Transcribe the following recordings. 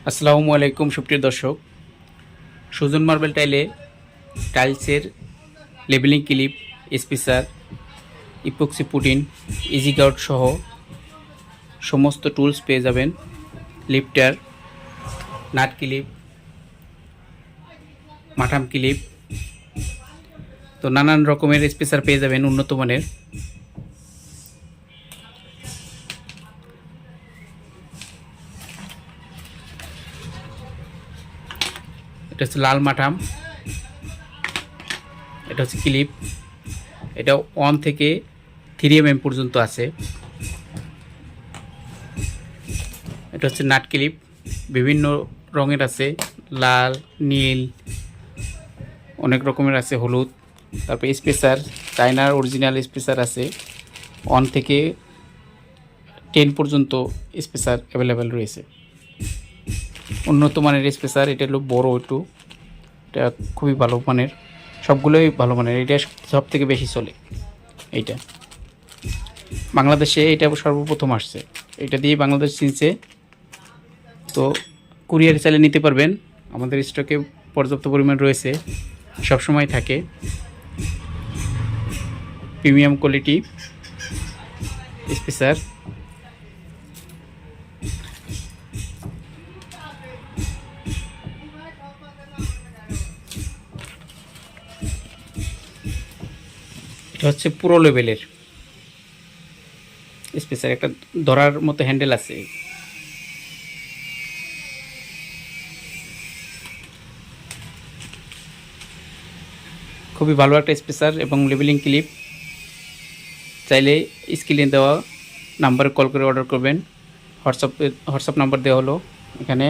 আসসালামু আলাইকুম সুপ্রিয় দর্শক। সুজন মার্বেল টাইলসের লেবেলিং ক্লিপ, স্পেসার, ইপক্সি পুটিন, ইজি গার্ড সহ সমস্ত টুলস পেয়ে যাবেন। লিফটার, নাট ক্লিপ, মাঠাম ক্লিপ, তো নানান রকমের স্পেসার পেয়ে যাবেন উন্নত মানের। এটা হচ্ছে লাল মাঠাম, এটা হচ্ছে ক্লিপ, এটা 1 থেকে 3 mm পর্যন্ত আছে। এটা হচ্ছে নাট ক্লিপ, বিভিন্ন রঙের আছে, লাল, নীল, অনেক রকমের আছে, হলুদ। তারপর স্পেসার, চায়নার অরিজিনাল স্পেসার আছে, 1 থেকে 10 পর্যন্ত স্পেসার অ্যাভেলেবেল রয়েছে। উন্নত মানের স্পেসার, এটা হলো বড় একটু, এটা খুবই ভালো মানের, সবগুলোই ভালো মানের। এটা সব থেকে বেশি চলে। এইটা বাংলাদেশে এটা সর্বপ্রথম আসছে, এটা দিয়ে বাংলাদেশ চিনছে। তো কুরিয়ার চাইলে নিতে পারবেন, আমাদের স্টকে পর্যাপ্ত পরিমাণ রয়েছে, সবসময় থাকে। Premium quality spacer. এটা হচ্ছে পুরো লেভেলের স্পেসার, একটা ধরার মতো হ্যান্ডেল আছে। খুবই ভালো একটা স্পেসার এবং লেবেলিং ক্লিপ। চাইলে স্ক্রিনে দেওয়া নাম্বারে কল করে অর্ডার করবেন। হোয়াটসঅ্যাপ নাম্বার দেওয়া হলো, এখানে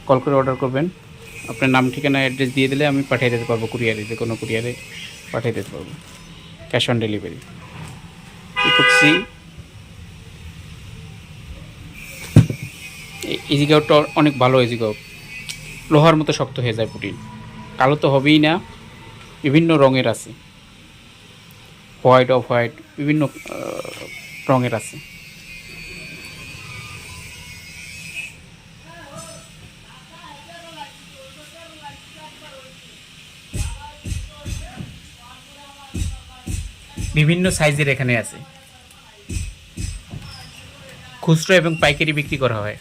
কল করে অর্ডার করবেন। আপনার নাম, ঠিকানা, অ্যাড্রেস দিয়ে দিলে আমি পাঠিয়ে দিতে পারবো, কুরিয়ারে, যে কোনো কুরিয়ারে পাঠিয়ে দিতে পারবো, ক্যাশ অন ডেলিভারি। ইপক্সি ইজিগাউটটা অনেক ভালো। ইজিগাউট লোহার মতো শক্ত হয়ে যায় পুটিন, কালো তো হবেই না, বিভিন্ন রঙের আছে, হোয়াইট, অফ হোয়াইট, বিভিন্ন রঙের আছে। বিভিন্ন সাইজের এখানে আছে, খুচরো এবং পাইকারি বিক্রি করা হয়।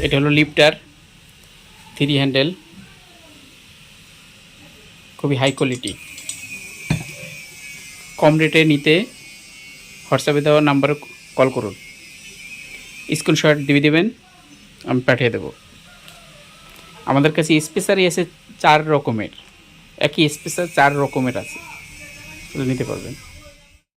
এটা হলো লিফটার, 3 হ্যান্ডেল, খুবই হাই কোয়ালিটি। কম রেটে নিতে হোয়াটসঅ্যাপে দেওয়া নাম্বারে কল করুন, স্ক্রিনশট দিয়ে দেবেন, আমি পাঠিয়ে দেবো। আমাদের কাছে স্পেসারই আছে 4 রকমের, একই স্পেসার 4 রকমের আছে, নিতে পারবেন।